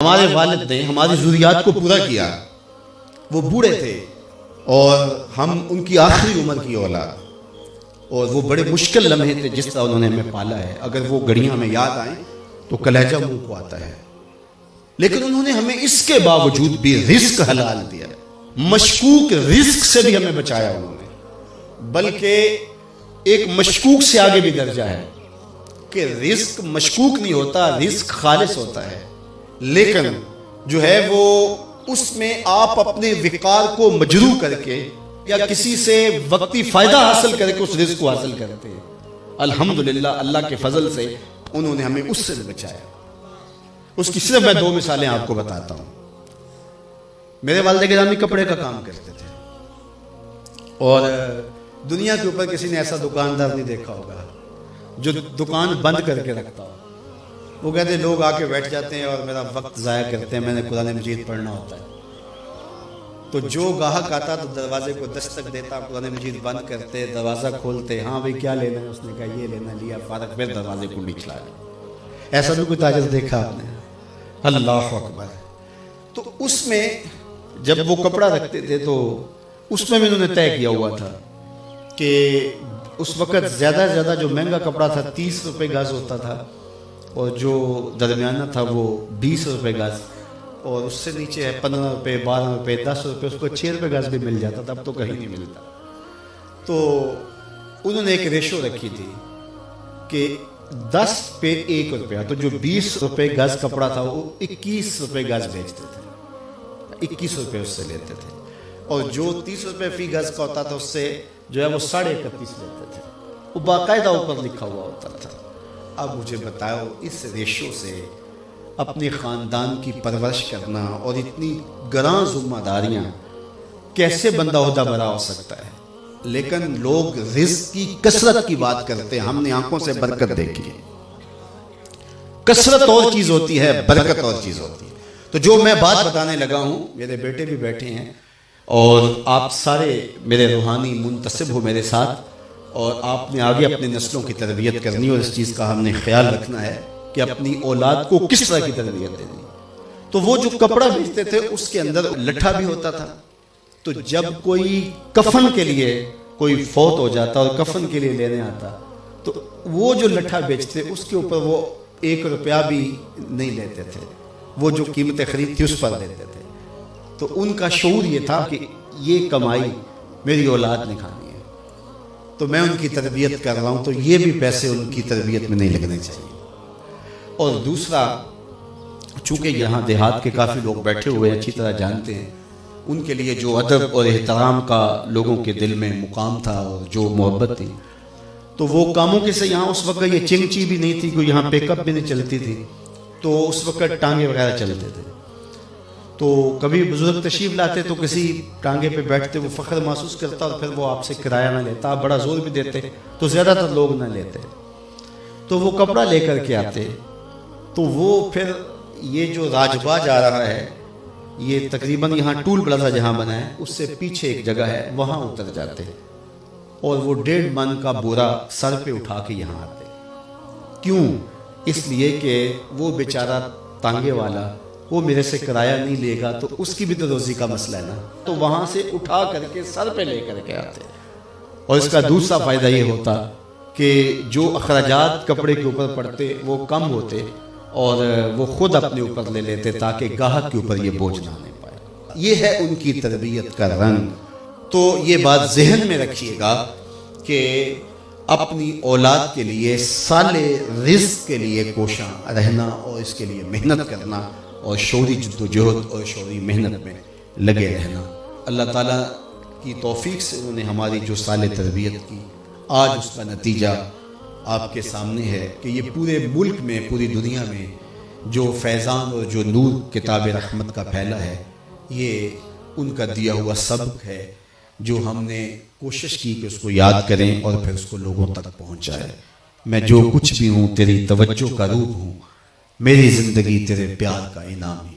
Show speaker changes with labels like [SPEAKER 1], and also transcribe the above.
[SPEAKER 1] ہمارے والد نے ہماری ضروریات کو پورا کیا، وہ بوڑھے تھے اور ہم ان کی آخری عمر کی اولاد، اور وہ بڑے مشکل لمحے تھے جس طرح انہوں نے ہمیں پالا ہے، اگر وہ گھڑیاں ہمیں یاد آئیں تو کلیجہ منہ کو آتا ہے، لیکن انہوں نے ہمیں اس کے باوجود بھی رزق حلال دیا، مشکوک رزق سے بھی ہمیں بچایا انہوں نے، بلکہ ایک مشکوک سے آگے بھی درجہ ہے کہ رزق مشکوک نہیں ہوتا، رزق خالص ہوتا ہے، لیکن جو ہے وہ اس میں آپ اپنے وقار کو مجروح کر کے یا کسی سے وقتی فائدہ حاصل کر کے اس رزق کو حاصل کرتے ہیں۔ الحمدللہ اللہ کے فضل سے انہوں نے ہمیں اس سے بچایا۔ اس کی صرف میں 2 مثالیں آپ کو بتاتا ہوں۔ میرے والد گرامی کپڑے کا کام کرتے تھے، اور دنیا کے اوپر کسی نے ایسا دکاندار نہیں دیکھا ہوگا جو دکان بند کر کے رکھتا ہو۔ وہ کہتے ہیں لوگ آ کے بیٹھ جاتے ہیں اور میرا وقت ضائع کرتے ہیں، میں نے قرآن مجید پڑھنا ہوتا ہے۔ تو جو گاہک آتا تو دروازے کو دستک دیتا، قرآن مجید بند کرتے، دروازہ کھولتے، ہاں بھئی کیا لینا ہے؟ اس نے کہا یہ لینا، لیا، فارغ، پھر دروازے کو نکلا۔ ایسا بھی کوئی تاجر دیکھا آپ نے؟ اللہ اکبر۔ تو اس میں جب وہ کپڑا رکھتے تھے تو اس میں بھی انہوں نے طے کیا ہوا تھا کہ اس وقت زیادہ سے زیادہ جو مہنگا کپڑا تھا 30 روپے گز ہوتا تھا، اور جو درمیانہ تھا وہ 20 روپے گز، اور اس سے نیچے ہے 15 روپے، 12 روپے، 10 روپے، اس کو 6 روپے گز بھی مل جاتا تھا، اب تو کہیں نہیں ملتا۔ تو انہوں نے ایک ریشو رکھی تھی کہ 10 پہ 1 روپیہ، تو جو 20 روپے گز کپڑا تھا وہ 21 روپے گز بیچتے تھے، 21 روپے اس سے لیتے تھے، اور جو 30 روپے فی گز کا ہوتا تھا اس سے جو ہے وہ 31.5 لیتے تھے، وہ باقاعدہ اوپر لکھا ہوا ہوتا تھا۔ اب مجھے بتاؤ اس ریشو سے اپنے خاندان کی پرورش کرنا اور اتنی گراں ذمہ داریاں کیسے بندہ عہدہ برا ہو سکتا ہے؟ لیکن لوگ رزق کی کثرت کی بات کرتے ہیں، ہم نے آنکھوں سے برکت دیکھی ہے۔ کثرت اور چیز ہوتی ہے، برکت اور چیز ہوتی ہے۔ تو جو میں بات بتانے لگا ہوں، میرے بیٹے بھی بیٹھے ہیں اور آپ سارے میرے روحانی منتسب ہو میرے ساتھ، اور آپ نے آگے اپنے نسلوں کی تربیت کرنی، اور اس چیز کا ہم نے خیال رکھنا ہے کہ اپنی اولاد کو کس طرح کی تربیت دینی۔ تو وہ جو کپڑا بیچتے تھے اس کے اندر لٹھا بھی ہوتا تھا، تو جب کوئی کفن کے لیے کوئی فوت ہو جاتا اور کفن کے لیے لینے آتا تو وہ جو لٹھا بیچتے اس کے اوپر وہ 1 روپیہ بھی نہیں لیتے تھے، وہ جو قیمت خرید تھی اس پر دیتے تھے۔ تو ان کا شعور یہ تھا کہ یہ کمائی میری اولاد نے کھانی ہے، تو میں ان کی تربیت کر رہا ہوں، تو یہ بھی پیسے ان کی تربیت میں نہیں لگنے چاہیے۔ اور دوسرا، چونکہ یہاں دیہات کے کافی لوگ بیٹھے ہوئے اچھی طرح جانتے ہیں، ان کے لیے جو ادب اور احترام کا لوگوں کے دل میں مقام تھا اور جو محبت تھی، تو وہ کاموں کے سے یہاں اس وقت یہ چنگچی بھی نہیں تھی، کوئی یہاں پیک اپ بھی نہیں چلتی تھی، تو اس وقت ٹانگے وغیرہ چلتے تھے۔ تو کبھی بزرگ تشریف لاتے تو کسی ٹانگے پہ بیٹھتے، وہ فخر محسوس کرتا اور پھر وہ آپ سے کرایہ نہ لیتا، آپ بڑا زور بھی دیتے تو زیادہ تر لوگ نہ لیتے، تو وہ کپڑا لے کر کے آتے، تو وہ پھر یہ جو راجباغ جا رہا ہے، یہ تقریباً یہاں ٹول پلازا جہاں بنا ہے اس سے پیچھے ایک جگہ ہے، وہاں اتر جاتے اور وہ 1.5 من کا بورا سر پہ اٹھا کے یہاں آتے۔ کیوں؟ اس لیے کہ وہ بیچارہ ٹانگے والا وہ میرے سے کرایہ نہیں لے گا، تو اس کی بھی تو روزی کا مسئلہ ہے نا، تو وہاں سے اٹھا کر کے سر پہ لے کر کے آتے۔ اور اس کا دوسرا فائدہ یہ ہوتا کہ جو اخراجات کپڑے کے اوپر پڑتے وہ کم ہوتے اور وہ خود اپنے اوپر لے لیتے تاکہ گاہک کے اوپر یہ بوجھ نہ آنے پائے۔ یہ ہے ان کی تربیت کا رنگ۔ تو یہ بات ذہن میں رکھیے گا کہ اپنی اولاد کے لیے سال رزق کے لیے کوشاں رہنا اور اس کے لیے محنت کرنا اور شعوری جد و جہد اور شعوری محنت میں لگے رہنا۔ اللہ تعالیٰ کی توفیق سے انہوں نے ہماری جو سال تربیت کی، آج اس کا نتیجہ آپ کے سامنے ہے کہ یہ پورے ملک میں، پوری دنیا میں جو فیضان اور جو نور کتاب رحمت کا پھیلا ہے، یہ ان کا دیا ہوا سبق ہے جو ہم نے کوشش کی کہ اس کو یاد کریں اور پھر اس کو لوگوں تک پہنچائیں۔ میں جو کچھ بھی ہوں تیری توجہ کا روپ ہوں، میری زندگی تیرے پیار کا انعام ہے۔